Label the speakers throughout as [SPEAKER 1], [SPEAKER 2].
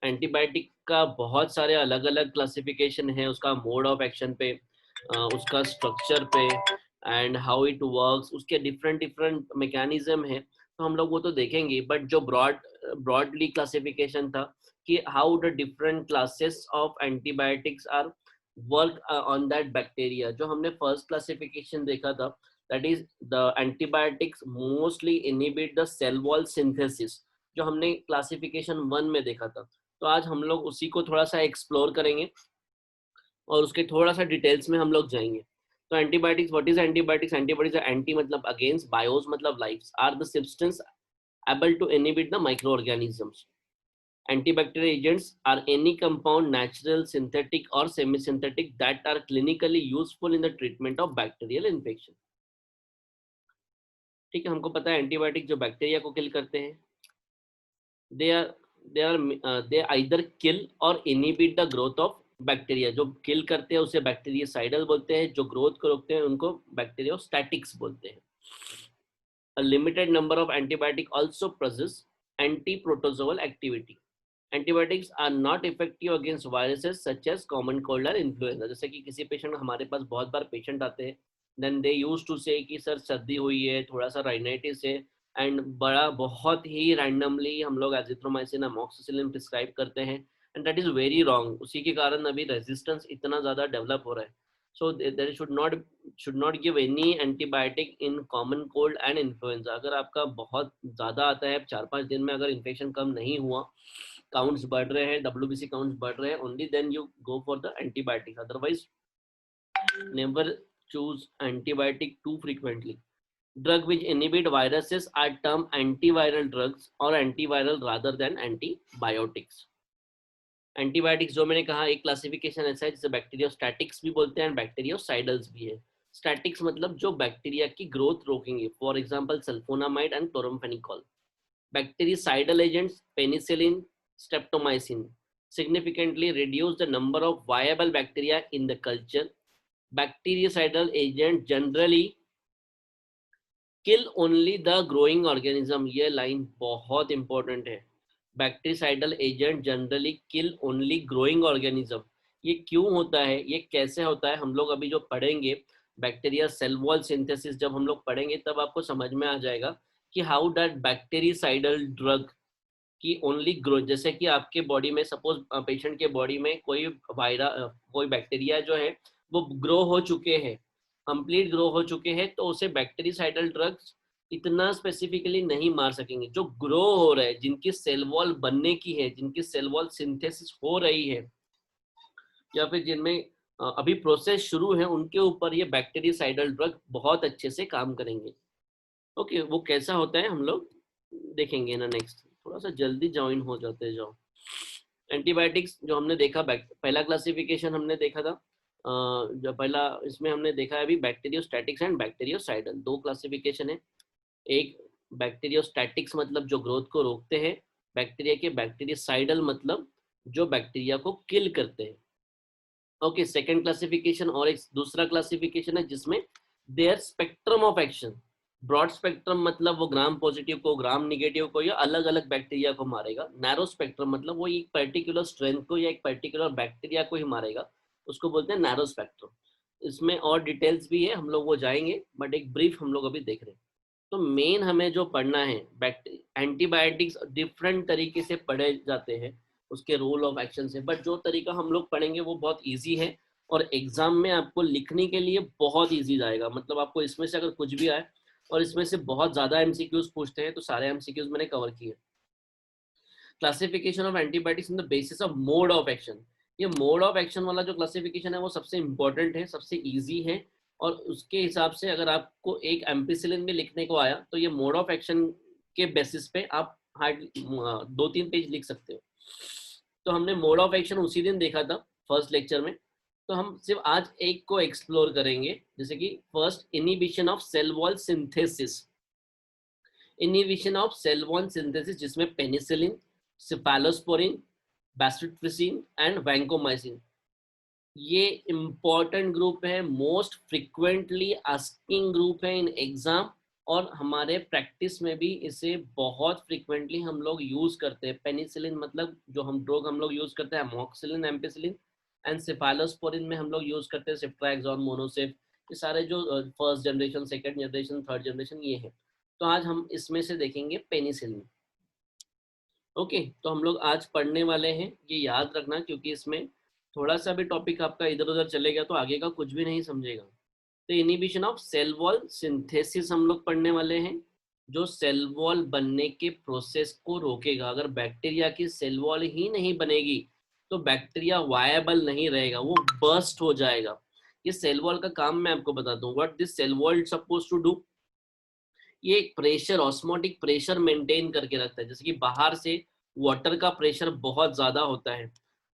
[SPEAKER 1] Antibiotic का बहुत सारे अलग अलग क्लासिफिकेशन है, उसका मोड ऑफ एक्शन पे, उसका स्ट्रक्चर पे, एंड हाउ इट वर्क्स, उसके डिफरेंट डिफरेंट मैकेनिज्म है, तो हम लोग वो तो देखेंगे। बट जो ब्रॉडली क्लासिफिकेशन था कि how the different classes of antibiotics are work on that bacteria, जो हमने फर्स्ट क्लासिफिकेशन देखा था, that is the antibiotics mostly inhibit the cell wall synthesis, जो हमने क्लासिफिकेशन 1 में देखा था। तो आज हम लोग उसी को थोड़ा सा एक्सप्लोर करेंगे और उसके थोड़ा सा डिटेल्स में हम लोग जाएंगे। तो antibiotics, what is antibiotics? Antibiotics anti मतलब अगेंस्ट, बायोस मतलब life, are the substance able to inhibit the microorganisms. Antibacterial agents are any compound, natural, synthetic or semi-synthetic, that are clinically useful in the treatment of bacterial infection. ठीक है, हमको पता है antibiotic जो bacteria को किल करते हैं, दे आर दे आइदर किल और inhibit the growth of bacteria. जो किल करते हैं उसे बैक्टीरियासाइडल बोलते हैं, जो ग्रोथ को रोकते हैं उनको बैक्टीरियोस्टैटिक्स बोलते हैं। A limited number of antibiotic also possess anti-protozoal activity. Antibiotics are not effective against viruses such as common cold or influenza. जैसे कि किसी पेशेंट, हमारे पास बहुत बार पेशेंट आते हैं, देन दे यूज टू से कि सर सर्दी हुई है, थोड़ा सा राइनाइटिस है, एंड बड़ा बहुत ही रैंडमली हम लोग एजिथ्रोमाइसिन अमोक्सिसिलिन प्रिस्क्राइब करते हैं, and that is very wrong. उसी के कारण अभी रेजिस्टेंस इतना ज़्यादा डेवलप हो रहा है। So there should not give any antibiotic in common cold and influenza. अगर आपका बहुत ज़्यादा आता है, 4-5 दिन में अगर इन्फेक्शन कम नहीं हुआ, काउंट्स बढ़ रहे हैं, WBC काउंट्स बढ़ रहे हैं, only then you go for the antibiotic, otherwise never choose antibiotic too frequently. Drug which inhibit viruses are term antiviral drugs और antiviral rather than antibiotics. Antibiotics जो मैंने कहा, एक क्लासिफिकेशन ऐसा है जिसे बैक्टीरियोस्टैटिक्स भी बोलते हैं, बैक्टीरियोसाइडल्स भी है। स्टैटिक्स मतलब जो बैक्टीरिया की ग्रोथ रोकेंगे, for example sulfonamide and chloramphenicol. Bactericidal agents, penicillin, streptomycin, significantly reduce the number of viable bacteria in the culture. Bactericidal agents generally kill only the growing organism. ये लाइन बहुत important है। Bactericidal agent generally किल only growing organism. ये क्यों होता है, ये कैसे होता है, हम लोग अभी जो पढ़ेंगे बैक्टीरिया सेल वॉल सिंथेसिस, जब हम लोग पढ़ेंगे तब आपको समझ में आ जाएगा कि हाउ डैट बैक्टीरिसाइडल ड्रग कि ओनली ग्रो, जैसे कि आपके बॉडी में सपोज पेशेंट के बॉडी में कोई कोई बैक्टीरिया जो है वो ग्रो हो चुके हैं, कंप्लीट ग्रो हो चुके हैं, तो उसे बैक्टीरियासाइडल ड्रग्स इतना स्पेसिफिकली नहीं मार सकेंगे। जो ग्रो हो रहे हैं, जिनकी सेल वॉल बनने की है, जिनकी सेल वॉल सिंथेसिस हो रही है, या फिर जिनमें अभी प्रोसेस शुरू है, उनके ऊपर ये बैक्टीरियासाइडल ड्रग बहुत अच्छे से काम करेंगे। ओके, वो कैसा होता है हम लोग देखेंगे ना नेक्स्ट। थोड़ा सा जल्दी ज्वाइन हो जाते जाओ। एंटीबायोटिक्स जो हमने देखा, पहला क्लासिफिकेशन हमने देखा था, जो पहला इसमें हमने देखा है अभी, बैक्टीरियोस्टैटिक्स एंड बैक्टीरियोसाइडल, दो क्लासिफिकेशन है। एक बैक्टीरियोस्टैटिक्स मतलब जो ग्रोथ को रोकते हैं बैक्टीरिया के, बैक्टीरियोसाइडल मतलब जो बैक्टीरिया को किल करते हैं। ओके, सेकंड क्लासिफिकेशन और एक दूसरा क्लासिफिकेशन है जिसमें their spectrum of action, broad spectrum मतलब वो ग्राम पॉजिटिव को, ग्राम निगेटिव को या अलग अलग बैक्टीरिया को मारेगा। नैरो स्पेक्ट्रम मतलब वो एक पर्टिकुलर स्ट्रेंथ को या एक पर्टिकुलर बैक्टीरिया को ही मारेगा, उसको बोलते हैं नैरो स्पेक्ट्रम। इसमें और डिटेल्स भी है, हम लोग वो जाएंगे, बट एक ब्रीफ हम लोग अभी देख रहे हैं। तो मेन हमें जो पढ़ना है, एंटीबायोटिक्स डिफरेंट तरीके से पढ़े जाते हैं उसके रोल ऑफ एक्शन से, बट जो तरीका हम लोग पढ़ेंगे वो बहुत इजी है और एग्जाम में आपको लिखने के लिए बहुत इजी जाएगा। मतलब आपको इसमें से अगर कुछ भी आए, और इसमें से बहुत ज्यादा एमसीक्यूज पूछते हैं, तो सारे एमसीक्यूज मैंने कवर किए। Classification of antibiotics in the basis of mode of action, ये मोड ऑफ एक्शन वाला जो क्लासिफिकेशन है वो सबसे इंपॉर्टेंट है, सबसे इजी है, और उसके हिसाब से अगर आपको एक एम्पिसिलिन भी लिखने को आया तो ये मोड ऑफ एक्शन के बेसिस पे आप हार्ड 2-3 पेज लिख सकते हो। तो हमने मोड ऑफ एक्शन उसी दिन देखा था फर्स्ट लेक्चर में, तो हम सिर्फ आज एक को एक्सप्लोर करेंगे, जैसे कि first, inhibition of cell wall synthesis. Inhibition of cell wall synthesis जिसमें penicillin, cephalosporin, bacitracin and vancomycin, ये इंपॉर्टेंट ग्रुप है, मोस्ट फ्रिक्वेंटली आस्किंग ग्रुप है इन एग्जाम, और हमारे प्रैक्टिस में भी इसे बहुत फ्रिक्वेंटली हम लोग यूज करते हैं। पेनिसिलिन मतलब जो हम ड्रग हम लोग यूज करते हैं अमोक्सिलिन, एम्पिसिलिन एंड सेफालोस्पोरिन में हम लोग यूज करते हैं सिफ्ट्राक्सोन, मोनोसेफ, ये सारे जो first generation, second generation, third generation ये है। तो आज हम इसमें से देखेंगे पेनिसिलिन। ओके, तो हम लोग आज पढ़ने वाले हैं, ये याद रखना, क्योंकि इसमें थोड़ा सा भी टॉपिक आपका इधर उधर चलेगा तो आगे का कुछ भी नहीं समझेगा। तो inhibition of cell wall synthesis हम लोग पढ़ने वाले हैं, जो सेल वॉल बनने के प्रोसेस को रोकेगा। अगर बैक्टीरिया की सेल वॉल ही नहीं बनेगी तो बैक्टीरिया वायबल नहीं रहेगा, वो बर्स्ट हो जाएगा। ये सेल वॉल का काम मैं आपको बताता हूँ। What this cell wall suppose to do, ये प्रेशर, ऑस्मोटिक प्रेशर मेंटेन करके रखता है। जैसे कि बाहर से वाटर का प्रेशर बहुत ज्यादा होता है,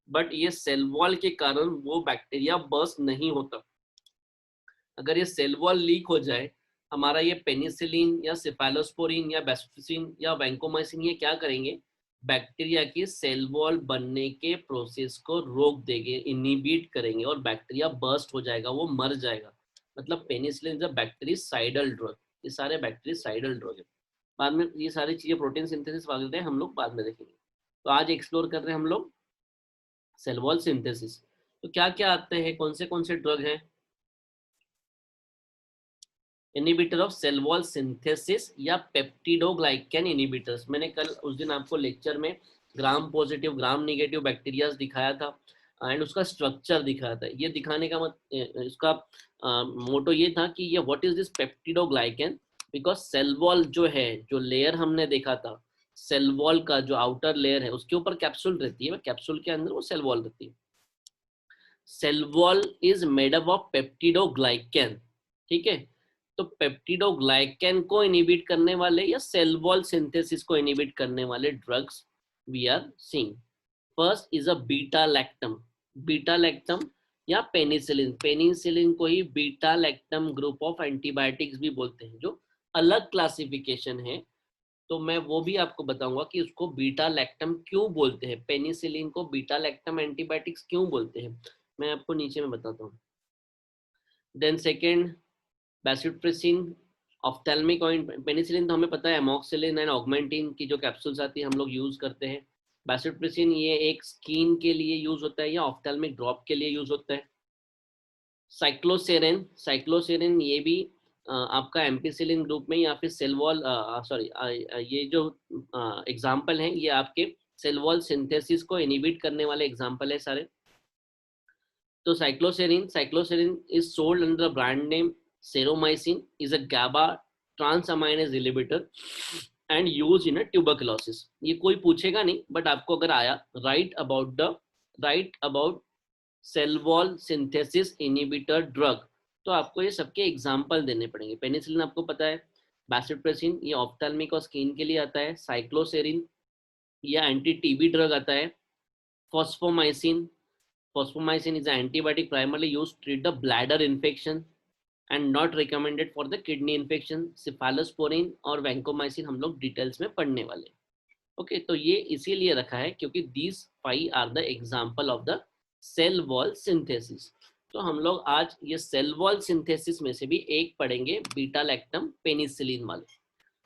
[SPEAKER 1] बट ये सेल वॉल के कारण वो बैक्टीरिया बर्स्ट नहीं होता। अगर ये सेल वॉल लीक हो जाए, हमारा ये पेनिसिलिन या सिफालोस्पोरिन या बेसिफिसिन या वैंकोमाइसिन ये क्या करेंगे, बैक्टीरिया की सेल वॉल बनने के प्रोसेस को रोक देंगे, इनिबिट करेंगे और बैक्टीरिया बर्स्ट हो जाएगा, वो मर जाएगा। मतलब penicillin is a bactericidal drug. ये सारे बैक्टीरिसाइडल ड्रग है। बाद में ये सारी चीजें प्रोटीन सिंथेसिस वगैरह हम लोग बाद में देखेंगे। तो आज एक्सप्लोर कर रहे हैं हम लोग सेल वॉल सिंथेसिस। तो क्या क्या आते हैं, कौन से ड्रग हैं? Inhibitor of cell wall synthesis या पेप्टिडोग्लाइकन इनिबिटर्स। मैंने कल उस दिन आपको लेक्चर में gram positive, gram negative bacteria दिखाया था एंड उसका स्ट्रक्चर दिखाया था। ये दिखाने का इसका मोटो ये था कि ये what is this peptidoglycan, because cell wall जो है, जो लेयर हमने देखा था, सेल वॉल का जो आउटर लेयर है उसके ऊपर कैप्सूल रहती है, कैप्सूल के अंदर वो सेल वॉल रहती है। Cell wall is made up of peptidoglycan, ठीक है। तो पेप्टिडोग्लाइकन को इनिबिट करने वाले या सेल वॉल सिंथेसिस को इनिबिट करने वाले drugs we are seeing. First is a beta lactam. Beta lactam या पेनिसिलिन, पेनिसिलिन को ही beta lactam group of antibiotics भी बोलते हैं, जो अलग क्लासिफिकेशन है। तो मैं वो भी आपको बताऊंगा कि उसको बीटा लैक्टम क्यों बोलते हैं, पेनिसिलिन को बीटा लैक्टम एंटीबायोटिक्स क्यों बोलते हैं, मैं आपको नीचे में बताता हूँ। Then second, bacitracin, ophthalmic ointment. Penicillin तो हमें पता है, एमॉक्सिलिन एंड ऑगमेंटिन की जो कैप्सूल्स आती है हम लोग यूज करते हैं। बेसिट्रिसिन ये एक स्किन के लिए यूज होता है या ऑफ्थेल्मिक ड्रॉप के लिए यूज होता है। साइक्लोसेरिन, साइक्लोसेरिन ये भी आपका एम्पिसिलिन ग्रुप में या फिर सेल वॉल, सॉरी, ये जो एग्जाम्पल हैं ये आपके सेल वॉल सिंथेसिस को इनिबिट करने वाले एग्जाम्पल है सारे। तो cycloserine, cycloserine is sold under the brand name Seromycin, is a GABA transaminase inhibitor and use in a tuberculosis. ये कोई पूछेगा नहीं, बट आपको अगर आया, right about cell wall synthesis inhibitor drug, तो आपको ये सबके एग्जाम्पल देने पड़ेंगे। पेनिसिलिन आपको पता है, बेसिट्रिसिन ये ऑफ्थेल्मिक और स्किन के लिए आता है, साइक्लोसेरिन या एंटी टीबी ड्रग आता है, fosfomycin, fosfomycin is antibiotic primarily used to treat the bladder infection and not recommended for the kidney infection. Cephalosporin और वैंकोमाइसिन हम लोग डिटेल्स में पढ़ने वाले। ओके, तो ये इसीलिए रखा है क्योंकि these 5 are the example of the cell wall synthesis. तो हम लोग आज ये सेल वॉल सिंथेसिस में से भी एक पढ़ेंगे, बीटा लैक्टम पेनिसिलिन वाले।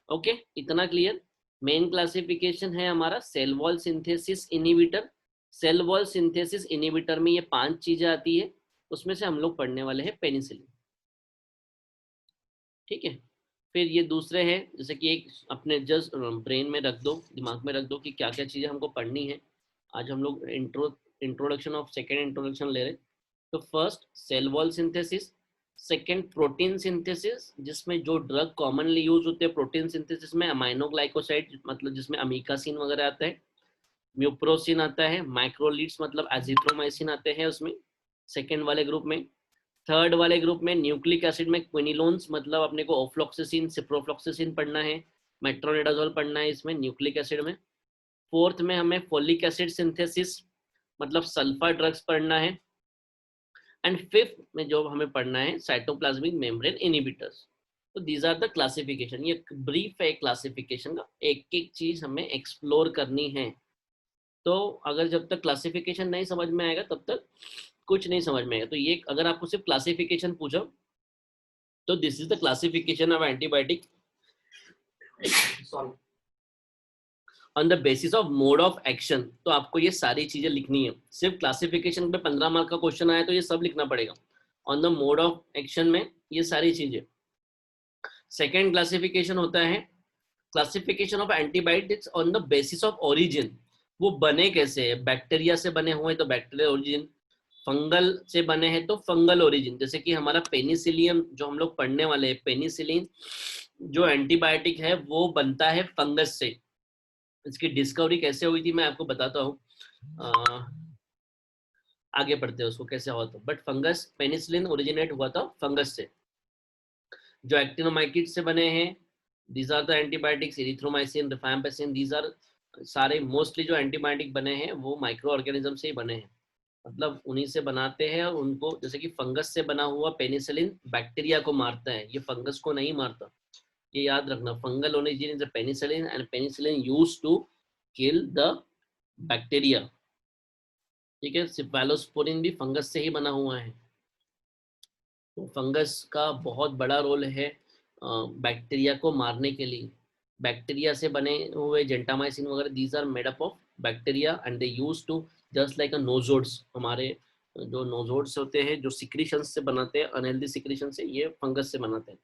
[SPEAKER 1] ओके, इतना क्लियर। मेन क्लासिफिकेशन है हमारा cell wall synthesis inhibitor. Cell wall synthesis inhibitor में ये 5 चीजें आती है, उसमें से हम लोग पढ़ने वाले हैं पेनिसिलिन, ठीक है। फिर ये दूसरे हैं, जैसे कि एक अपने जस्ट ब्रेन में रख दो, दिमाग में रख दो कि क्या क्या चीज़ें हमको पढ़नी है। आज हम लोग इंट्रोडक्शन ऑफ सेकेंड इंट्रोडक्शन ले रहे। तो first cell wall synthesis, second protein synthesis, जिसमें जो ड्रग कॉमनली यूज होते हैं प्रोटीन सिंथेसिस में, अमाइनोग्लाइकोसाइड मतलब जिसमें अमीकासिन वगैरह आता है, म्यूप्रोसिन आता है, माइक्रोलीड्स मतलब एजिथ्रोमाइसिन आते हैं उसमें सेकेंड वाले ग्रुप में। थर्ड वाले ग्रुप में न्यूक्लिक एसिड में क्विनिलोन्स मतलब अपने को ओफ्लॉक्सिसिन, सिप्रोफ्लॉक्सिसिन पढ़ना है, मेट्रोनिडाजोल पढ़ना है इसमें न्यूक्लिक एसिड में। फोर्थ में हमें फोलिक एसिड सिंथेसिस मतलब सल्फर ड्रग्स पढ़ना है। एंड फिफ्थ में जो हमें पढ़ना है साइटोप्लाज्मिक मेम्ब्रेन इनहिबिटर्स। तो दीज आर द क्लासिफिकेशन। ये ब्रीफ है क्लासिफिकेशन का, एक एक चीज हमें एक्सप्लोर करनी है। तो अगर जब तक क्लासिफिकेशन नहीं समझ में आएगा तब तक कुछ नहीं समझ में आएगा। तो ये अगर आपको सिर्फ क्लासिफिकेशन पूछो तो this is the classification of antibiotic sorry, on the basis of mode of action. तो आपको ये सारी चीजें लिखनी है। सिर्फ क्लासिफिकेशन पे 15 मार्क का क्वेश्चन आया तो ये सब लिखना पड़ेगा। On the mode of action में ये सारी चीजें। सेकेंड क्लासिफिकेशन होता है classification of antibiotics on the basis of origin. वो बने कैसे है, बैक्टीरिया से बने हुए तो बैक्टीरियल ओरिजिन, फंगल से बने हैं तो फंगल ओरिजिन। जैसे कि हमारा पेनिसिलियम जो हम लोग पढ़ने वाले हैं, पेनिसिलिन जो एंटीबायोटिक है वो बनता है फंगस से। इसकी डिस्कवरी कैसे हुई थी मैं आपको बताता हूँ, आगे पढ़ते हैं उसको कैसे हुआ था। बट फंगस, पेनिसिलिन ओरिजिनेट हुआ था फंगस से। जो एक्टिनोमाइसिन से बने हैं, these are the antibiotics, erythromycin, rifampicin, these are सारे मोस्टली जो एंटीबायोटिक बने हैं वो माइक्रो ऑर्गेनिज्म से ही बने हैं, मतलब उन्हीं से बनाते हैं। और उनको जैसे कि फंगस से बना हुआ पेनिसिलिन बैक्टीरिया को मारता है, ये फंगस को नहीं मारता, ये याद रखना। Fungal origin is the penicillin and penicillin used to kill the bacteria. ठीक है, सिफेलोस्पोरिन भी फंगस से ही बना हुआ है। तो फंगस का बहुत बड़ा रोल है बैक्टीरिया को मारने के लिए। बैक्टीरिया से बने हुए जेंटामाइसिन वगैरह, these are made up of bacteria and they use to just like a nosodes. हमारे जो नोजोड्स होते हैं जो सिक्रीशन से बनाते हैं, अनहेल्दी सिक्रीशन से, ये फंगस से बनाते हैं।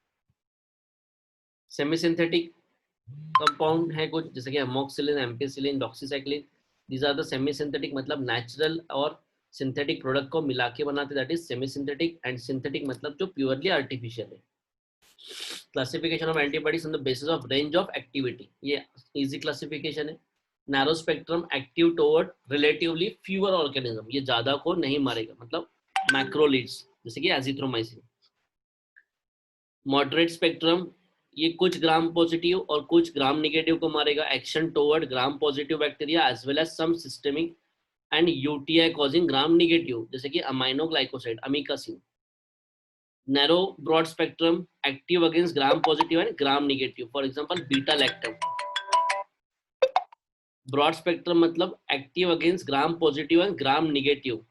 [SPEAKER 1] सेमी सिंथेटिक कंपाउंड है कुछ, जैसे कि amoxicillin, ampicillin, doxycycline, these are the semi synthetic, मतलब नेचुरल और सिंथेटिक प्रोडक्ट को मिला के बनाते, that is semi synthetic. And synthetic मतलब जो प्योरली आर्टिफिशियल है। Classification of antibodies on the basis of range of activity, ये इजी क्लासिफिकेशन है। Narrow spectrum, active toward relatively fewer organism, ये ज्यादा को नहीं मारेगा, मतलब मैक्रोलीड्स जैसे कि एजिथ्रोमाइसिन। मॉडरेट स्पेक्ट्रम, ये कुछ ग्राम पॉजिटिव और कुछ ग्राम निगेटिव को मारेगा। Action toward gram positive bacteria as well as some systemic and UTI causing gram negative, जैसे कि aminoglycoside, amikacin. Narrow broad spectrum, active against gram positive and gram negative, for example beta lactam. Broad spectrum मतलब active against gram positive and gram negative,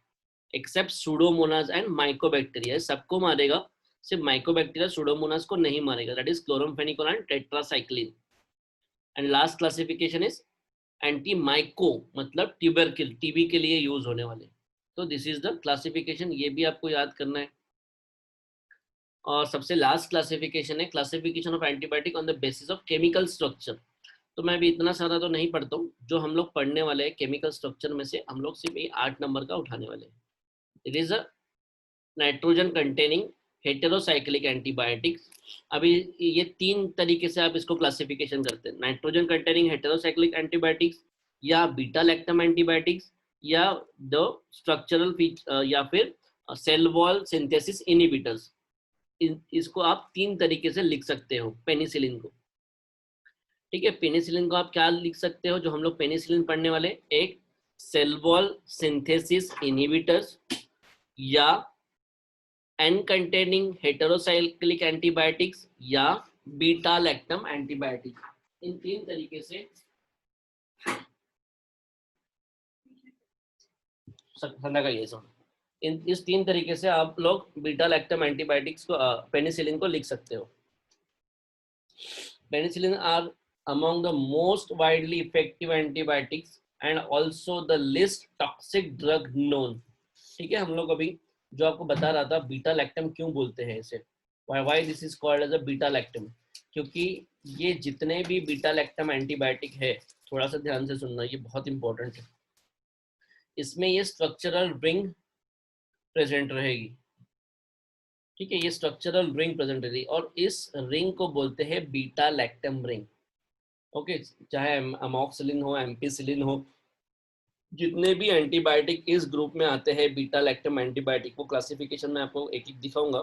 [SPEAKER 1] except pseudomonas and mycobacteria, सबको मारेगा, सिर्फ mycobacteria pseudomonas को नहीं मारेगा, that is chloramphenicol and tetracycline. And last classification is anti micro, मतलब ट्यूबरकिल, TB के लिए यूज होने वाले। तो दिस इज द क्लासिफिकेशन, ये भी आपको याद करना है। और सबसे लास्ट क्लासिफिकेशन है classification of antibiotic on the basis of chemical structure. तो मैं भी इतना सारा तो नहीं पढ़ता हूँ, जो हम लोग पढ़ने वाले हैं केमिकल स्ट्रक्चर में से हम लोग सिर्फ 8 नंबर का उठाने वाले हैं। It is a nitrogen containing heterocyclic antibiotics. अभी ये 3 तरीके से आप इसको क्लासिफिकेशन करते हैं, नाइट्रोजन कंटेनिंग हेटेरोसाइक्लिक एंटीबायोटिक्स, या बीटा लैक्टम एंटीबायोटिक्स, या द स्ट्रक्चरल फीचर, या फिर सेल वॉल सिंथेसिस इनहिबिटर्स। इसको आप 3 तरीके से लिख सकते हो पेनिसिलिन को। ठीक है, पेनिसिलिन को आप क्या लिख सकते हो, जो हम लोग पेनिसिलिन पढ़ने वाले, एक सेल वॉल सिंथेसिस इनहिबिटर्स, या एन कंटेनिंग हेटेरोसाइक्लिक एंटीबायोटिक्स, या बीटा लैक्टम एंटीबायोटिक्स। इन 3 तरीके से इस 3 तरीके से आप लोग बीटा लैक्टम एंटीबायोटिक्स को, पेनिसिलिन को लिख सकते हो। Penicillin are among the most widely effective antibiotics and also the least toxic drug known। ठीक है, हम लोग अभी जो आपको बता रहा था बीटा लैक्टम क्यों बोलते हैं इसे, why this is called as a beta lactam, क्योंकि ये जितने भी बीटा लैक्टम एंटीबायोटिक है, थोड़ा सा ध्यान से सुनना, ये बहुत इंपॉर्टेंट है, इसमें ये स्ट्रक्चरल रिंग प्रेजेंट रहेगी। ठीक है, ये स्ट्रक्चरल रिंग प्रेजेंट रहेगी और इस रिंग को बोलते हैं बीटा लैक्टम रिंग। ओके, चाहे अमोक्सिलिन हो, एम्पिसिलिन हो, जितने भी एंटीबायोटिक इस ग्रुप में आते हैं बीटा लैक्टम एंटीबायोटिक, वो क्लासिफिकेशन में आपको एक एक दिखाऊंगा।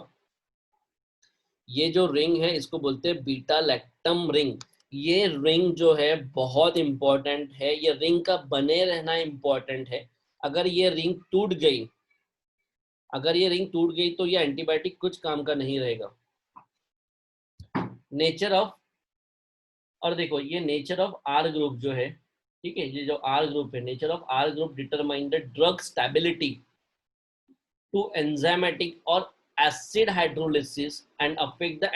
[SPEAKER 1] ये जो रिंग है इसको बोलते हैं बीटा लैक्टम रिंग। ये रिंग जो है बहुत इंपॉर्टेंट है, ये रिंग का बने रहना इंपॉर्टेंट है। अगर ये रिंग टूट गई, तो ये एंटीबायोटिक कुछ काम का नहीं रहेगा। नेचर ऑफ, और देखो ये नेचर ऑफ आर ग्रुप जो है, ठीक है, ये जो आर ग्रुप है, nature of R group determine the drug stability to enzymatic और acid hydrolysis and affect the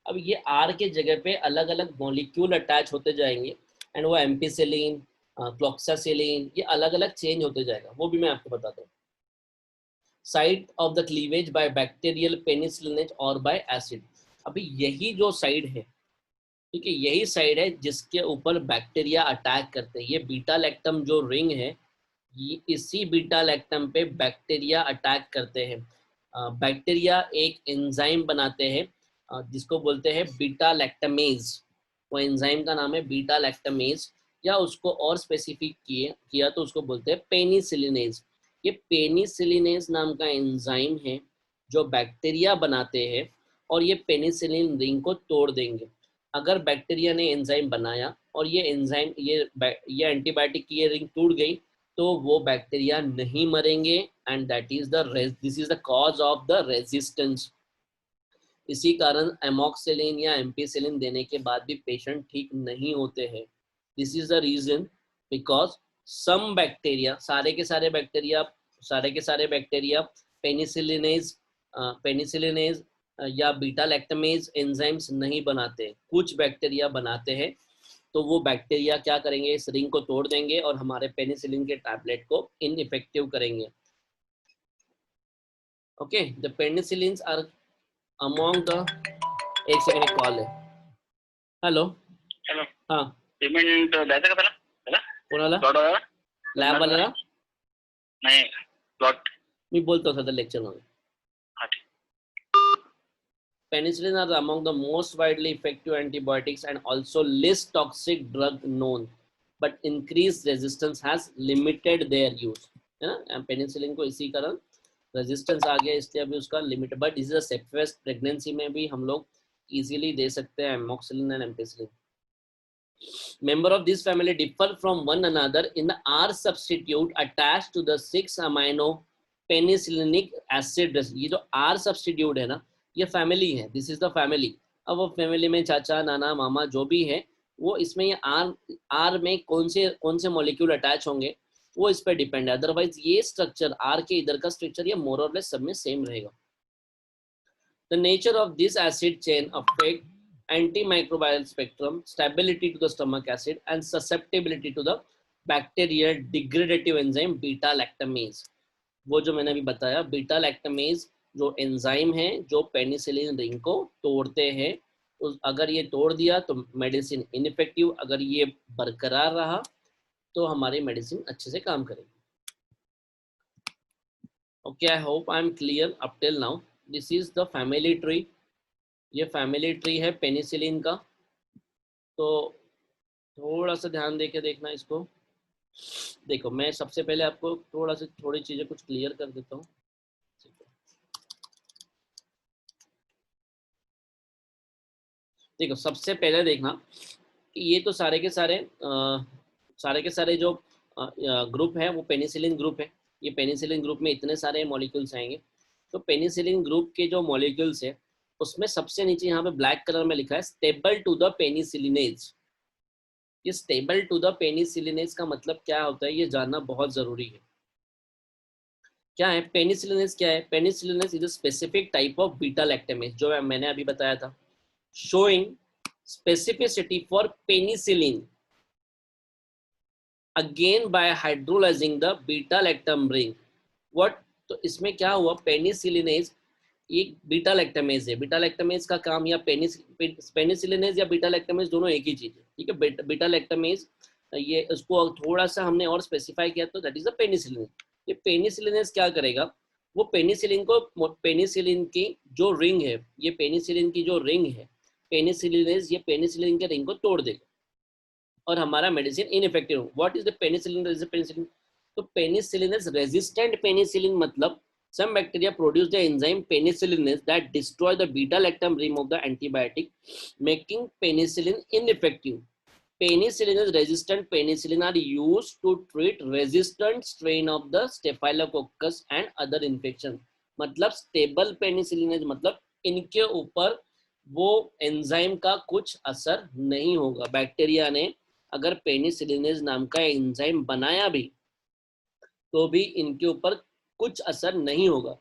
[SPEAKER 1] अब ये R के जगह पे अलग अलग मॉलिक्यूल अटैच होते जाएंगे एंड वो एम्पिसिलिन, क्लोक्सासिलिन, ये अलग अलग चेंज होते जाएगा, वो भी मैं आपको बताता हूँ। Side of the cleavage bye bacterial penicillinase और बाय एसिड। अभी यही जो साइड है, ठीक है, यही साइड है जिसके ऊपर बैक्टीरिया अटैक करते हैं। ये बीटा लैक्टम जो रिंग है, ये इसी बीटा लैक्टम पे बैक्टीरिया अटैक करते हैं। बैक्टीरिया एक एंजाइम बनाते हैं जिसको बोलते हैं बीटा लैक्टमेज। वो एंजाइम का नाम है बीटा लैक्टमेज, या उसको और स्पेसिफिक किया तो उसको बोलते हैं पेनिसिलिनेज। ये पेनिसिलिनेज नाम का एंजाइम है जो बैक्टीरिया बनाते हैं, और ये पेनिसिलिन रिंग को तोड़ देंगे। अगर बैक्टीरिया ने एंजाइम बनाया और ये एंजाइम ये एंटीबायोटिक की ये रिंग टूट गई, तो वो बैक्टीरिया नहीं मरेंगे, and that is this is the cause of the resistance. इसी कारण एमॉक्सिलिन या एम्पिसिलिन देने के बाद भी पेशेंट ठीक नहीं होते हैं। This is the reason, because some bacteria, सारे के सारे बैक्टीरिया पेनिसिलिनेज या बीटा लैक्टमेज एंजाइम्स नहीं बनाते, कुछ बैक्टीरिया बनाते हैं। तो वो बैक्टीरिया क्या करेंगे, इस रिंग को तोड़ देंगे और हमारे पेनिसिलिन के टैबलेट को इनइफेक्टिव करेंगे। Okay, the penicillins are among the, एक सेकंड, एक कॉल है। हॅलो
[SPEAKER 2] हॅलो,
[SPEAKER 1] हाँ,
[SPEAKER 2] पेमेंट द्यायचं का त्याला?
[SPEAKER 1] कोणाला?
[SPEAKER 2] प्लॉट वाला?
[SPEAKER 1] लॅब वाल्याला?
[SPEAKER 2] नाही, प्लॉट.
[SPEAKER 1] मी बोलतो सध्या लेक्चर मध्ये.
[SPEAKER 2] हा, ठीक.
[SPEAKER 1] Penicillin are among the most widely effective antibiotics and also least toxic drug known, but increased resistance has limited their use, है ना। पेनिसिलिन को इसी कारण रेजिस्टेंस आ गया, इसलिए अभी उसका limit, but is a safest, pregnancy में भी हम लोग इजीली दे सकते हैं एमॉक्सिलिन and ampicillin. Member of this family differ from one another in the R substitute attached to the 6-amino penicillinic acid। ये जो R substitute है ना, ये फैमिली है, दिस इज द फैमिली। अब वो फैमिली में चाचा, नाना, मामा जो भी है, वो इसमें ये आर में कौन से मॉलिक्यूल अटैच होंगे वो इस पर डिपेंड है। अदरवाइज ये स्ट्रक्चर आर के इधर का स्ट्रक्चर ये मोर और लेस सब में सेम रहेगा। The nature of this acid chain affect antimicrobial spectrum, stability to the stomach acid, and susceptibility to the bacterial degradative enzyme beta lactamase। वो जो मैंने अभी बताया, बीटा लैक्टमेज जो एंजाइम है जो पेनिसिलिन रिंग को तोड़ते हैं, अगर ये तोड़ दिया तो मेडिसिन इनइफेक्टिव, अगर ये बरकरार रहा तो हमारी मेडिसिन अच्छे से काम करेगी। Okay, I hope I am clear up till now. This is the family tree. ये फैमिली ट्री है पेनिसिलिन का, तो थोड़ा सा ध्यान देके देखना इसको। देखो, मैं सबसे पहले आपको थोड़ी चीजें कुछ क्लियर कर देता हूँ। देखो, सबसे पहले देखना कि ये तो सारे के सारे जो ग्रुप है वो पेनिसिलिन ग्रुप है। ये पेनिसिलिन ग्रुप में इतने सारे मॉलिक्यूल्स आएंगे। तो पेनिसिलिन ग्रुप के जो मॉलिक्यूल्स है उसमें सबसे नीचे यहाँ पे ब्लैक कलर में लिखा है स्टेबल टू द पेनिसिलिनेज। ये स्टेबल टू द पेनिसिलिनेज का मतलब क्या होता है, ये जानना बहुत जरूरी है। क्या है पेनिसिलिनेज? क्या है penicillinase? Is a specific type of beta lactamase, जो मैंने अभी बताया था, showing specificity for penicillin again by hydrolyzing the beta lactam ring। what? तो इसमें क्या हुआ, पेनिसिलिनेज एक बीटा लैक्टमेज है। बीटा लैक्टमेज का काम, या पेनिसिलिनेज या बीटा लैक्टमेज दोनों एक ही चीज है, ठीक है। बीटा लैक्टमेज ये उसको थोड़ा सा हमने और स्पेसिफाई किया तो दैट इज द पेनिसिलिन। ये पेनिसिलिनेज क्या करेगा, वो पेनिसिलिन की जो रिंग है, ये पेनिसिलिन की जो रिंग है, पेनिसिलिनेज ये पेनिसिलिन के रिंग को तोड़ देगा और हमारा मेडिसिन इनइफेक्टिव हो। What is the penicillin? Penicillin, तो पेनिसिलिन इज रेजिस्टेंट पेनिसिलिन, मतलब some bacteria produce the enzyme penicillinase that destroy the beta lactam ring of the antibiotic, making penicillin ineffective। penicillin resistant penicillin are used to treat resistant strain of the staphylococcus and other infection। मतलब stable penicillinase मतलब इनके ऊपर वो enzyme का कुछ असर नहीं होगा। बैक्टीरिया ने अगर पेनिसिलिनेज नाम का एंजाइम बनाया भी तो भी इनके ऊपर कुछ असर नहीं होगा।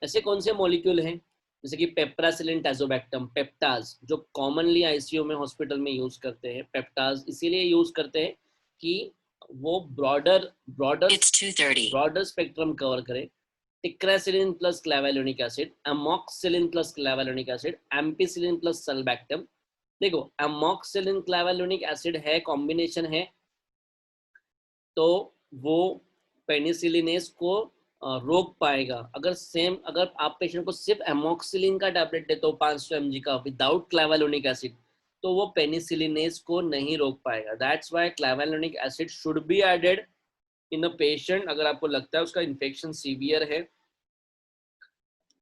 [SPEAKER 1] ऐसे कौन से मॉलिक्यूल हैं? जैसे कि पेप्रासिलिन टैजोबैक्टम, पेप्टाज, जो कॉमनली आईसीयू में हॉस्पिटल में यूज करते हैं। पेप्टाज इसीलिए यूज करते हैं कि वो ब्रॉडर स्पेक्ट्रम कवर करे। Ticarcillin plus clavulanic acid, amoxicillin plus clavulanic acid, ampicillin plus sulbactam. देखो एमॉक्सिलिन क्लेवेलोनिक एसिड है, कॉम्बिनेशन है, तो वो पेनिसिलिनेस को रोक पाएगा। अगर आप पेशेंट को सिर्फ एमॉक्सिलिन का टैबलेट देते हो 500 mg का विदाउट क्लेवेलोनिक एसिड, तो वो पेनिसिलिनेस को नहीं रोक पाएगा। That's why clavulanic acid should be added in a patient. अगर आपको लगता है उसका इन्फेक्शन सीवियर है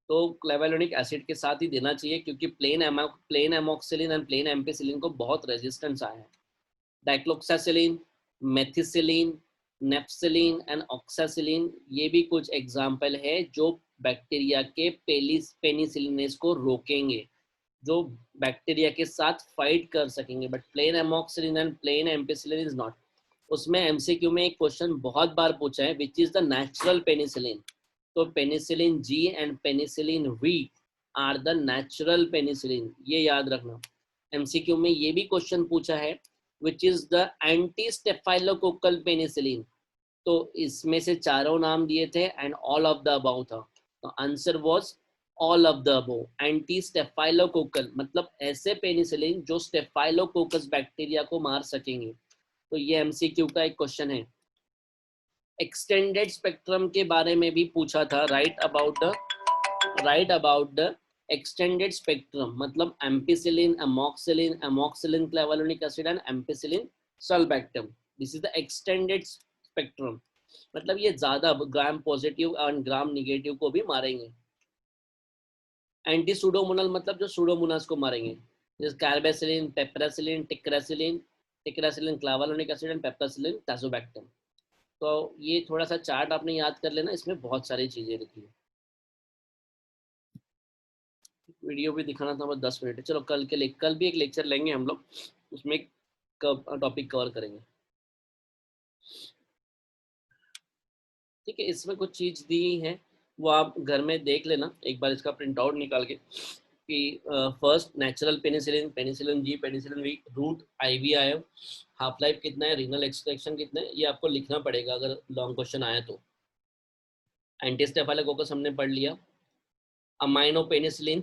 [SPEAKER 1] तो क्लेवेलोनिक एसिड के साथ ही देना चाहिए, क्योंकि plain amoxicillin and plain ampicillin को बहुत रेजिस्टेंस आया है। Dicloxacillin, methicillin, nafcillin and oxacillin, ये भी कुछ एग्जाम्पल है जो बैक्टीरिया के पेनिसिलिनेस को रोकेंगे, जो बैक्टीरिया के साथ फाइट कर सकेंगे। But plain amoxicillin and plain ampicillin is not. उसमें एमसीक्यू में एक क्वेश्चन बहुत बार पूछा है, which is the natural penicillin. तो penicillin G and penicillin V are the natural penicillin, ये याद रखना। एमसीक्यू में ये भी क्वेश्चन पूछा है, which is the anti staphylococcal penicillin. तो इसमें से चारों नाम दिए थे and all of the above था, तो answer was all of the above. Anti staphylococcal मतलब ऐसे पेनिसिलिन जो स्टेफाइलोकोकस बैक्टीरिया को मार सकेंगे। तो ये एमसीक्यू का एक क्वेश्चन है। एक्सटेंडेड स्पेक्ट्रम के बारे में भी पूछा था, right about the extended spectrum, मतलब ampicillin, amoxicillin clavulanic acid and ampicillin sulbactam. This is the extended spectrum, मतलब ये ज्यादा ग्राम पॉजिटिव और ग्राम निगेटिव को भी मारेंगे। एंटी सूडोमोनल मतलब जो सूडोमोनास को मारेंगे, जैसे कार्बेसिलिन, पेप्रासिलिन, टिक्रासिलिन क्लेवेलोनिक एसिड एंड पेप्रासिलिन टैजोबैक्टम। तो ये थोड़ा सा चार्ट आपने याद कर लेना, इसमें बहुत सारी चीजें लिखी है। वीडियो भी दिखाना था, बस 10 मिनट है। चलो कल भी एक लेक्चर लेंगे हम लोग, उसमें टॉपिक कवर करेंगे। ठीक है, इसमें कुछ चीज दी है, वो आप घर में देख लेना एक बार, इसका प्रिंट आउट निकाल के कि first natural penicillin G, penicillin V, route IVIF, half life कितना है, रीनल एक्सट्रैक्शन कितना है, ये आपको लिखना पड़ेगा अगर लॉन्ग क्वेश्चन आया तो। एंटीस्टेफाइलोकोकस हमने पढ़ लिया। अमाइनो पेनिसिलिन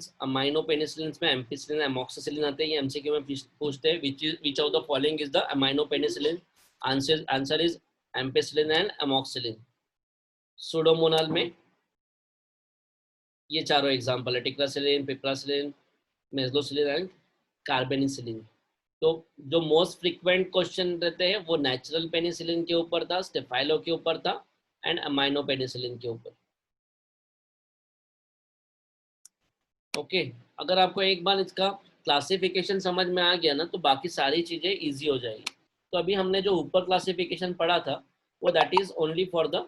[SPEAKER 1] में एम्पिसिलिन, एमॉक्सिसिलिन आते हैं, ये एमसीक्यू में पूछते हैं, which of the following is the amino penicillin. Answer is ampicillin and amoxicillin. Pseudomonal में ये चारों एग्जाम्पल है, ticarcillin, piperacillin, mezlocillin and carbenicillin. तो जो मोस्ट फ्रीक्वेंट क्वेश्चन रहते हैं वो नेचुरल पेनिसिलिन के ऊपर था, स्टेफाइलो के ऊपर था एंड अमाइनो पेनिसिलिन के ऊपर। ओके, अगर आपको एक बार इसका क्लासिफिकेशन समझ में आ गया ना, तो बाकी सारी चीजें इजी हो जाएगी। तो अभी हमने जो ऊपर क्लासिफिकेशन पढ़ा था वो that is only for the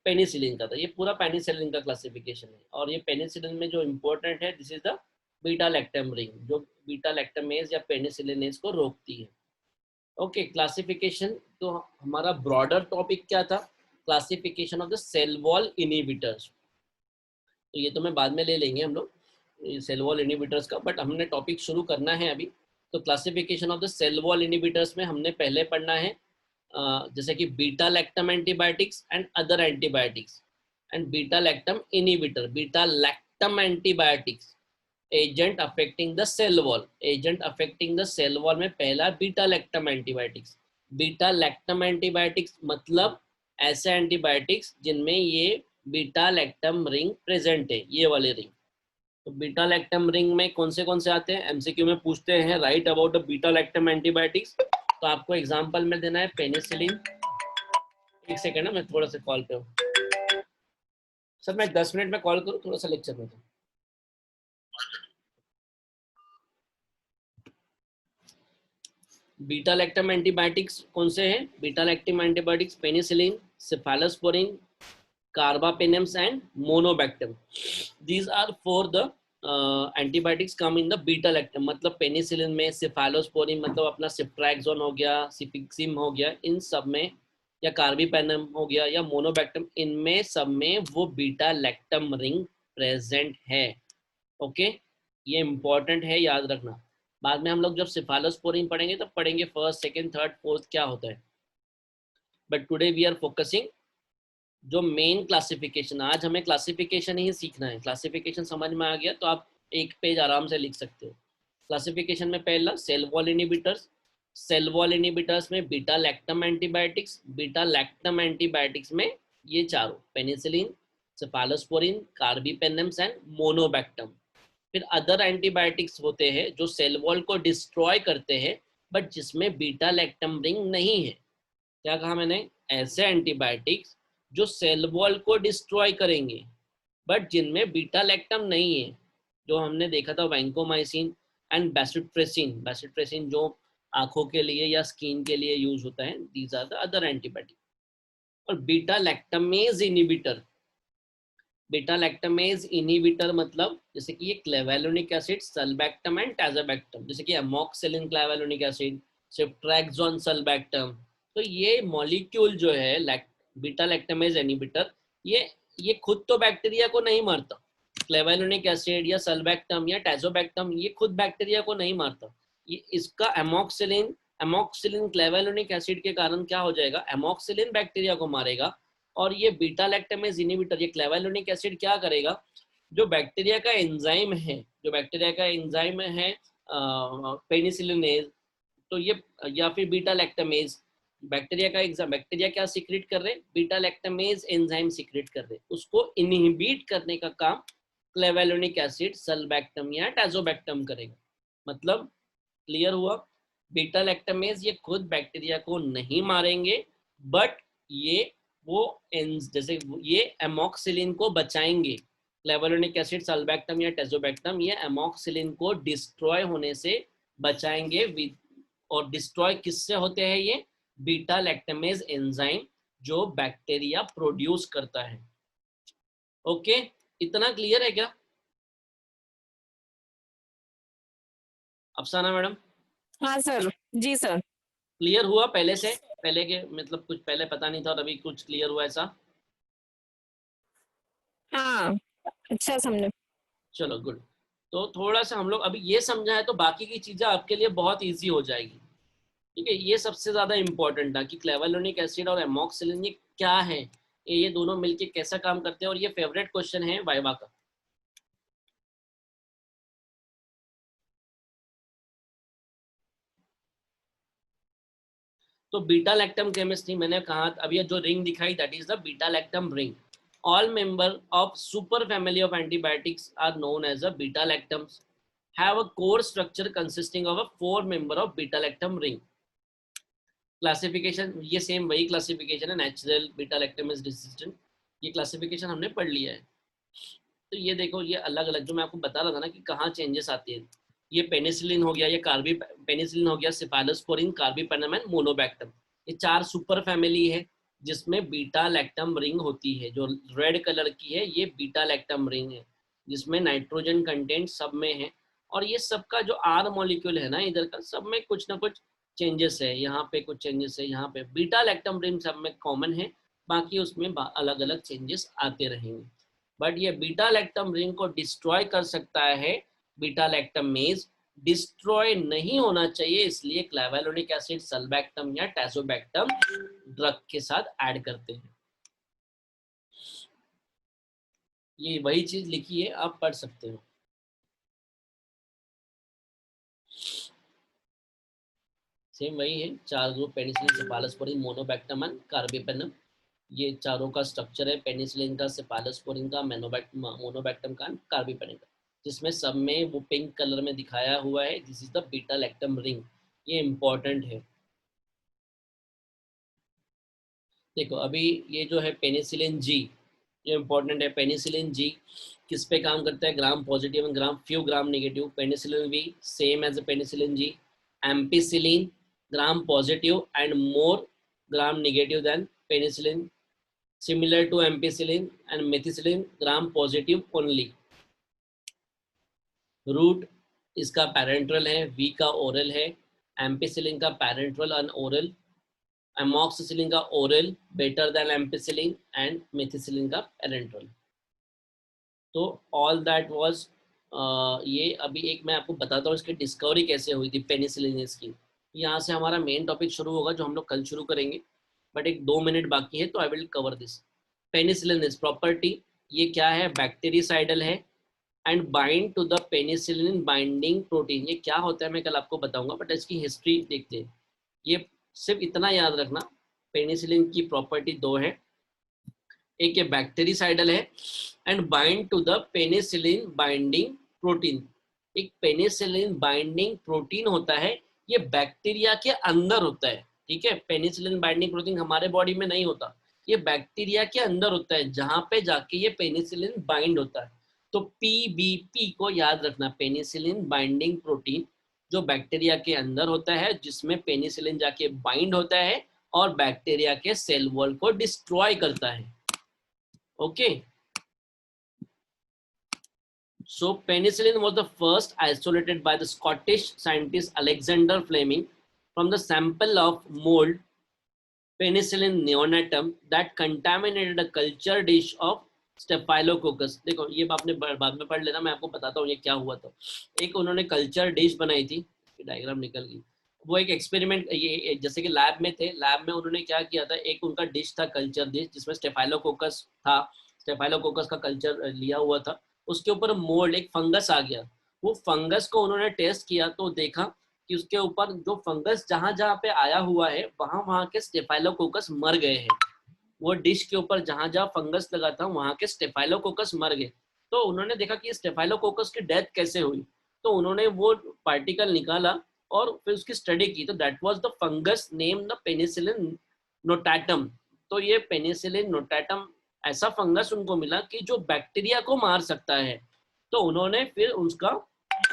[SPEAKER 1] penicillin का था, ये पूरा पेनिसिलिन का क्लासिफिकेशन है। और ये पेनिसिलिन में जो इम्पोर्टेंट है, this is the beta lactam ring, जो बीटा लैक्टमेज या पेनिसिलिनेज को रोकती है। Okay, classification. तो हमारा ब्रॉडर टॉपिक क्या था, classification of the cell wall inhibitors. तो ये तो मैं बाद में ले लेंगे हम लोग सेल वॉल इनहिबिटर्स का, बट हमने टॉपिक शुरू करना है अभी। तो classification of the cell wall inhibitors में हमने पहले पढ़ना है जैसे कि beta lactam antibiotics and other antibiotics and beta lactam inhibitor. Beta lactam antibiotics agent affecting the cell wall, agent affecting the cell wall में पहला beta lactam antibiotics. Beta lactam antibiotics मतलब ऐसे एंटीबायोटिक्स जिनमें ये बीटा लैक्टम रिंग प्रेजेंट है, ये वाले ring. तो बीटा लैक्टम रिंग में कौन से आते हैं, एमसीक्यू में पूछते हैं, right about the beta lactam antibiotics. तो आपको एग्जांपल में देना है पेनिसिलिन। एक सेकंड ना, मैं थोड़ा सा कॉल पे हूँ सर, मैं 10 मिनट में कॉल करूँ, थोड़ा सा लेक्चर में। बीटा लैक्टम एंटीबायोटिक्स कौन से हैं, beta lactam antibiotics penicillin, cephalosporin, carbapenems and monobactam. These are for the antibiotics come in the beta lactam. मतलब पेनिसिलिन में सेफालोस्पोरिन मतलब अपना सिफ्ट्रैक्सोन हो गया, सिफिक्सिम हो गया, इन सब में, या कार्बापेनम हो गया, या मोनोबैक्टम, इनमें सब में वो बीटा लैक्टम रिंग प्रेजेंट है। ओके, ये इंपॉर्टेंट है, याद रखना। बाद में हम लोग जब सिफालोस्पोरिन पढ़ेंगे तब पढ़ेंगे फर्स्ट, सेकंड, थर्ड, फोर्थ क्या होता है, but today we are focusing जो मेन क्लासिफिकेशन। आज हमें क्लासिफिकेशन ही सीखना है। क्लासिफिकेशन समझ में आ गया तो आप एक पेज आराम से लिख सकते हो। क्लासिफिकेशन में पहला cell wall inhibitors. Cell wall inhibitors में beta lactam antibiotics. Beta lactam antibiotics में ये चारों, penicillin, cephalosporin, carbapenems and monobactam. फिर अदर एंटीबायोटिक्स होते हैं जो सेल वॉल को डिस्ट्रॉय करते हैं बट जिसमें बीटा लैक्टम रिंग नहीं है। क्या कहा मैंने? ऐसे एंटीबायोटिक्स जो सेल वॉल को डिस्ट्रॉय करेंगे बट जिनमें बीटा लैक्टम नहीं है, जो हमने देखा था वैंकोमाइसिन एंड बेसिट्रेसिन। बेसिट्रेसिन जो आंखों के लिए या स्किन के लिए यूज होता है, these are the other antibiotic. और beta lactamase inhibitor. Beta lactamase inhibitor मतलब जैसे कि ये clavulanic acid, sulbactam and tazobactam, जैसे कि amoxicillin clavulanic acid, ceftriaxone sulbactam. तो ये मॉलिक्यूल जो है बीटा लैक्टमेज इनिबिटर, ये खुद तो बैक्टीरिया को नहीं मारता। क्लेवेलोनिक एसिड या सल्बैक्टम या टाज़ोबैक्टम ये खुद बैक्टीरिया को नहीं मारता। ये इसका अमोक्सिलिन क्लेवेलोनिक एसिड के कारण क्या हो जाएगा, अमोक्सिलिन बैक्टीरिया को मारेगा। और ये बीटा लैक्टमेज इनिबिटर, ये क्लेवेलोनिक एसिड क्या करेगा, जो बैक्टीरिया का एंजाइम है, पेनिसिलिनेज, तो ये, या फिर बीटा लैक्टमेज, बैक्टीरिया क्या सीक्रेट कर रहे हैं, बीटा लैक्टमेज एंजाइम सीक्रेट कर रहे हैं, उसको इनहिबिट करने का काम क्लेवेलोनिक एसिड, सल्बैक्टम या टाज़ोबैक्टम करेगा। मतलब क्लियर हुआ? बीटा लैक्टमेज ये खुद बैक्टीरिया को नहीं मारेंगे बट ये वो जैसे ये एमोक्सिलिन को बचाएंगे। क्लेवेलोनिक एसिड, सल्बैक्टम या टाज़ोबैक्टम ये एमोक्सिलिन को डिस्ट्रॉय होने से बचाएंगे। और डिस्ट्रॉय किससे होते हैं? ये बीटा लैक्टमेज एंजाइम जो बैक्टीरिया प्रोड्यूस करता है। ओके, इतना क्लियर है क्या अफसाना मैडम?
[SPEAKER 3] हाँ सर, जी सर।
[SPEAKER 1] क्लियर हुआ पहले से? पहले के मतलब कुछ पहले पता नहीं था और अभी कुछ क्लियर हुआ ऐसा?
[SPEAKER 3] हाँ, अच्छा समझे।
[SPEAKER 1] चलो गुड। तो थोड़ा सा हम लोग अभी ये समझा है तो बाकी की चीजें आपके लिए बहुत इजी हो जाएगी। ठीक है, ये सबसे ज्यादा इंपॉर्टेंट था कि क्लेवेलोनिक एसिड और एमोक्सिलिन ये क्या है, ये दोनों मिलके कैसा काम करते हैं, और ये फेवरेट क्वेश्चन है वाइवा का। तो बीटा लैक्टम केमिस्ट्री मैंने कहा, अभी ये जो रिंग दिखाई that is the beta lactam ring. All member of superfamily of antibiotics are known as a beta lactams, have a core structure consisting of a 4 member of beta lactam ring. Classification ये same वही classification है, natural, beta lactam is resistant, ये classification हमने पढ़ लिया है। तो ये देखो, ये अलग अलग जो मैं आपको बता रहा था ना कि कहाँ चेंजेस आती है, ये पेनिसिलिन हो गया, ये पेनिसिलिन हो गया, सिफालोस्पोरिन, कार्बीपेनम एंड मोनोबैक्टम, ये 4 सुपर फैमिली है जिसमें बीटा लैक्टम रिंग होती है। जो रेड कलर की है ये बीटा लैक्टम रिंग है जिसमें नाइट्रोजन कंटेंट सब में है। और ये सबका जो आर मॉलिक्यूल है ना इधर का, सब में कुछ ना कुछ चेंजेस है, यहाँ पे कुछ चेंजेस है, यहाँ पे बीटा लैक्टम रिंग सब में कॉमन है, बाकी उसमें अलग अलग चेंजेस आते रहेंगे। बट ये बीटा लैक्टम रिंग को डिस्ट्रॉय कर सकता है बीटा लैक्टमेज, डिस्ट्रॉय नहीं होना चाहिए, इसलिए क्लेवेलोनिक एसिड, सल्बैक्टम या टाज़ोबैक्टम ड्रग के साथ ऐड करते हैं। ये वही चीज लिखी है, आप पढ़ सकते हो। सेम वही है, 4 group, penicillin, cephalosporin, monobactam and carbapenem, ये चारों का स्ट्रक्चर है, पेनिसिलिन का, सेफालोस्पोरिन का, मोनोबैक्टम का, कार्बेपेनम का, जिसमें सब में वो पिंक कलर में दिखाया हुआ है, this is the beta lactam ring. ये इंपॉर्टेंट है। देखो अभी ये जो है पेनिसिलिन जी, ये इंपॉर्टेंट है। पेनिसिलिन जी किस पे काम करता है? Gram positive and gram negative. Penicillin V same as penicillin G. Ampicillin gram positive and more gram negative than penicillin, similar to ampicillin. And methicillin gram positive only. Route इसका parenteral है, V का oral है, ampicillin का parenteral and oral, amoxicillin का oral better than ampicillin and methicillin का parenteral। तो all that was ये अभी एक मैं आपको बताता हूँ इसकी डिस्कवरी कैसे हुई थी पेनिसिलिन की। यहाँ से हमारा मेन टॉपिक शुरू होगा जो हम लोग कल शुरू करेंगे, बट एक 2 मिनट बाकी है तो I will cover this. Penicillin property, ये क्या है, बैक्टीरियासाइडल है and bind to the penicillin binding protein. ये क्या होता है मैं कल आपको बताऊंगा, बट इसकी हिस्ट्री देखते हैं। ये सिर्फ इतना याद रखना, पेनिसिलिन की प्रॉपर्टी 2 है, एक ये बैक्टीरियासाइडल है and bind to the penicillin binding protein. एक पेनिसिलिन बाइंडिंग प्रोटीन होता है, ये बैक्टीरिया के अंदर होता है, ठीक है। पेनिसिलिन बाइंडिंग प्रोटीन हमारे बॉडी में नहीं होता, ये बैक्टीरिया के अंदर होता है जहां पे जाके ये पेनिसिलिन बाइंड होता है। तो पीबीपी को याद रखना, पेनिसिलिन बाइंडिंग प्रोटीन, जो बैक्टीरिया के अंदर होता है जिसमें पेनिसिलिन जाके बाइंड होता है और बैक्टीरिया के सेल वॉल को डिस्ट्रॉय करता है। Okay, so penicillin was the first isolated by the Scottish scientist Alexander Fleming from the sample of mold Penicillium neonatum that contaminated a culture dish of Staphylococcus। देखो ये आपने बाद में पढ़ लेना, मैं आपको बताता हूँ ये क्या हुआ था। एक उन्होंने कल्चर डिश बनाई थी, डायग्राम निकल गई, वो एक एक्सपेरिमेंट, ये जैसे कि लैब में थे, लैब में उन्होंने क्या किया था, एक उनका डिश था कल्चर डिश जिसमें स्टेफाइलोकोकस था, स्टेफाइलोकोकस का कल्चर लिया हुआ था, उसके ऊपर मोल्ड एक फंगस आ गया। वो फंगस को उन्होंने टेस्ट किया तो देखा कि उसके ऊपर जो फंगस जहां जहां पे आया हुआ है वहां वहां के स्टेफाइलोकोकस मर गए हैं। वो डिश के ऊपर जहां जहां फंगस लगा था वहां के स्टेफाइलोकोकस मर गए। तो उन्होंने देखा कि स्टेफाइलोकोकस की डेथ कैसे हुई, तो उन्होंने वो पार्टिकल निकाला और फिर उसकी स्टडी की, तो that was the fungus name the penicillin notatum. तो ये पेनिसिलिन नोटाटम ऐसा फंगस उनको मिला कि जो बैक्टीरिया को मार सकता है। तो उन्होंने फिर उसका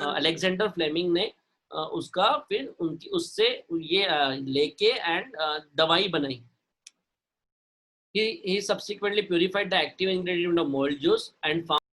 [SPEAKER 1] अलेक्जेंडर फ्लेमिंग ने उसका फिर उनकी उससे ये लेके एंड दवाई बनाई। He subsequently purified the active ingredient of mold juice and found